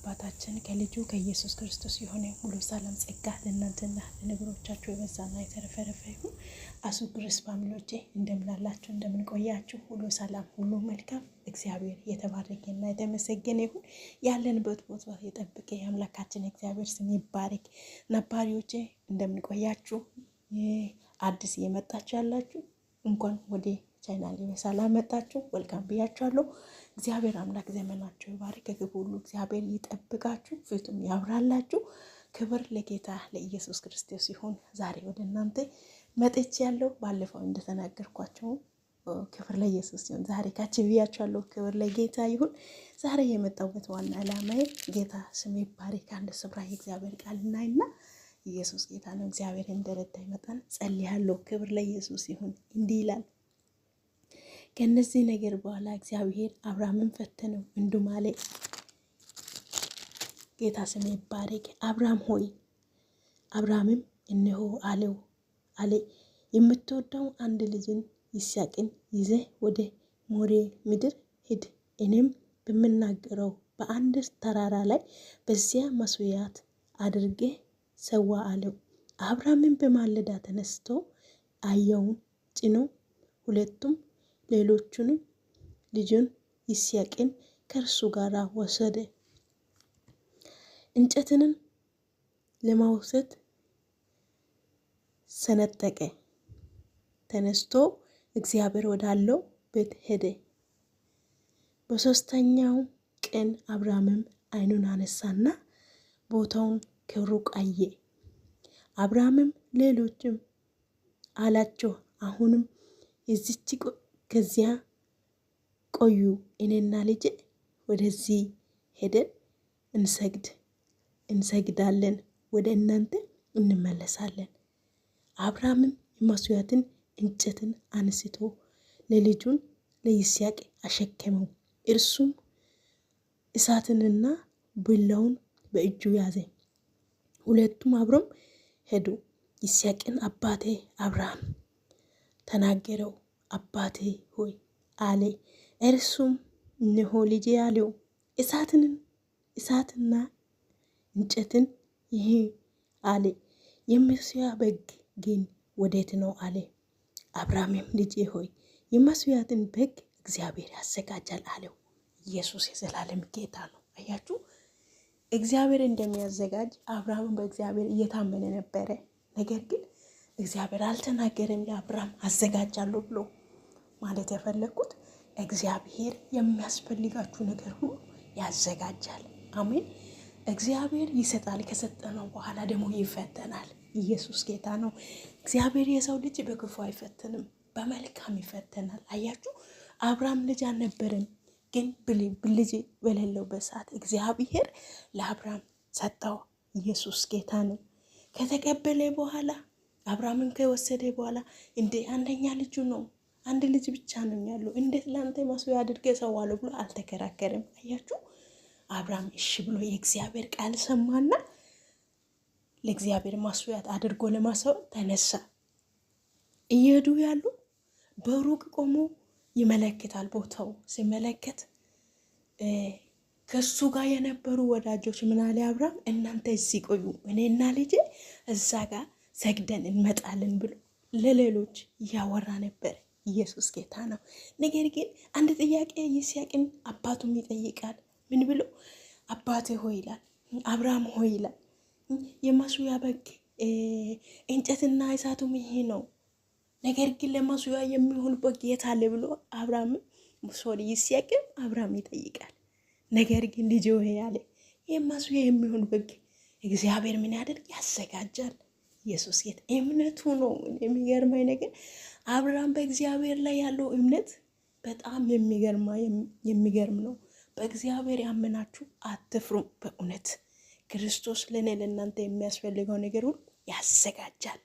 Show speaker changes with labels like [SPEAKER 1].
[SPEAKER 1] ከአባታችን ከልጁ ከኢየሱስ ክርስቶስ የሆነ ሙሉ ሰላም ጸጋ ለእናንተና ለነገሮቻችሁ የበዛና የተረፈረፈ ይሁን። አሱ ግሬስ ፋሚሊዎቼ እንደምናላችሁ እንደምንቆያችሁ ሁሉ ሰላም ሁሉ መልካም እግዚአብሔር የተባረከና የተመሰገነ ይሁን። ያለንበት ቦታ የጠበቀ የአምላካችን እግዚአብሔር ስም ይባረክ። ነባሪዎቼ እንደምንቆያችሁ አዲስ እየመጣችሁ ያላችሁ እንኳን ወደ ቻናሌ በሰላም መጣችሁ። ወልካም ብያችኋለሁ። እግዚአብሔር አምላክ ዘመናችሁ ይባርክ። ከክፉ ሁሉ እግዚአብሔር ይጠብቃችሁ፣ ፊቱም ያብራላችሁ። ክብር ለጌታ ለኢየሱስ ክርስቶስ ይሁን። ዛሬ ወደ እናንተ መጥቻለሁ። ባለፈው እንደተናገርኳችሁ ክብር ለኢየሱስ ይሁን። ዛሬ ካች ብያችኋለሁ። ክብር ለጌታ ይሁን። ዛሬ የመጣሁበት ዋና ዓላማዬ ጌታ ስም ይባረክ አንድ ስፍራ የእግዚአብሔር ቃል እናይና ኢየሱስ ጌታ ነው። እግዚአብሔር እንደረዳኝ መጠን ጸልያለሁ። ክብር ለኢየሱስ ይሁን። እንዲህ ይላል፣ ከነዚህ ነገር በኋላ እግዚአብሔር አብርሃምን ፈተነው እንዲህም አለ። ጌታ ስም ይባረክ። አብርሃም ሆይ፣ አብርሃምም እነሆ አለ የምትወደው አንድ ልጅን ይስሐቅን ይዘህ ወደ ሞሪያ ምድር ሂድ፣ እኔም በምናገረው በአንድ ተራራ ላይ በዚያ መስዋዕት አድርገህ ሰዋ አለው። አብርሃምም በማለዳ ተነስቶ አህያውን ጭኖ ሁለቱም ሌሎቹንም ልጁን ይስሐቅን ከእርሱ ጋር ወሰደ። እንጨትንም ለማውሰድ ሰነጠቀ። ተነስቶ እግዚአብሔር ወዳለው ቤት ሄደ። በሶስተኛው ቀን አብርሃምም ዓይኑን አነሳና ቦታውን ከሩቅ አየ። አብርሃምም ሌሎችም አላቸው፣ አሁንም እዚች ከዚያ ቆዩ፣ እኔና ልጄ ወደዚህ ሄደን እንሰግዳለን፣ ወደ እናንተ እንመለሳለን። አብርሃምም የመስዋዕትን እንጨትን አንስቶ ለልጁን ለይስሐቅ አሸከመው። እርሱም እሳትንና ቢላውን በእጁ ያዘ። ሁለቱም አብረው ሄዱ። ይስሐቅን አባቴ አብርሃም ተናገረው። አባቴ ሆይ አለ። እርሱም እነሆ ልጄ አለው። እሳትና እንጨትን ይህ አለ። የመስዋዕት በግ ግን ወዴት ነው አለ። አብርሃምም ልጄ ሆይ የመስዋዕትን በግ እግዚአብሔር ያዘጋጃል አለው። ኢየሱስ የዘላለም ጌታ ነው። አያችሁ፣ እግዚአብሔር እንደሚያዘጋጅ አብርሃም በእግዚአብሔር እየታመነ ነበረ። ነገር ግን እግዚአብሔር አልተናገረም ለአብርሃም አዘጋጃለሁ ብሎ። ማለት የፈለኩት እግዚአብሔር የሚያስፈልጋችሁ ነገር ሁሉ ያዘጋጃል። አሜን። እግዚአብሔር ይሰጣል፣ ከሰጠነው በኋላ ደግሞ ይፈተናል። ኢየሱስ ጌታ ነው። እግዚአብሔር የሰው ልጅ በክፉ አይፈትንም፣ በመልካም ይፈተናል። አያችሁ፣ አብርሃም ልጅ አልነበረም፣ ግን ልጅ በሌለበት ሰዓት እግዚአብሔር ለአብርሃም ሰጠው። ኢየሱስ ጌታ ነው። ከተቀበለ በኋላ አብርሃምን ከወሰደ በኋላ እንደ አንደኛ ልጁ ነው፣ አንድ ልጅ ብቻ ነው ያለው፣ እንዴት ላንተ መስዋዕት አድርገህ ሰዋለሁ ብሎ አልተከራከረም። አያችሁ፣ አብርሃም እሺ ብሎ የእግዚአብሔር ቃል ሰማና ለእግዚአብሔር መስዋዕት አድርጎ ለማሰው ተነሳ። እየሄዱ ያሉ በሩቅ ቆሞ ይመለከታል። ቦታው ሲመለከት ከሱ ጋር የነበሩ ወዳጆች ምን አለ አብርሃም፣ እናንተ እዚህ ቆዩ፣ እኔና ልጄ እዛ ጋር ሰግደን እንመጣለን ብሎ ለሌሎች እያወራ ነበር። ኢየሱስ ጌታ ነው። ነገር ግን አንድ ጥያቄ ይስሐቅን አባቱም ይጠይቃል። ምን ብሎ? አባቴ ሆይ ይላል፣ አብርሃም ሆይ ይላል፣ የመስዋዕት በግ እንጨትና እሳቱም ይሄ ነው፣ ነገር ግን ለመስዋዕት የሚሆን በግ የት አለ ብሎ ይስሐቅም አብርሃም ይጠይቃል። ነገር ግን ልጄ ሆይ ያለ የመስዋዕት የሚሆን በግ እግዚአብሔር ምን ያደርግ? ያዘጋጃል። ኢየሱስ ጌታ እምነቱ ነው። የሚገርመኝ ነገር አብርሃም በእግዚአብሔር ላይ ያለው እምነት በጣም የሚገርም ነው። በእግዚአብሔር ያመናችሁ አትፍሩ። በእውነት ክርስቶስ ለእኔ ለእናንተ የሚያስፈልገው ነገር ሁሉ ያዘጋጃል።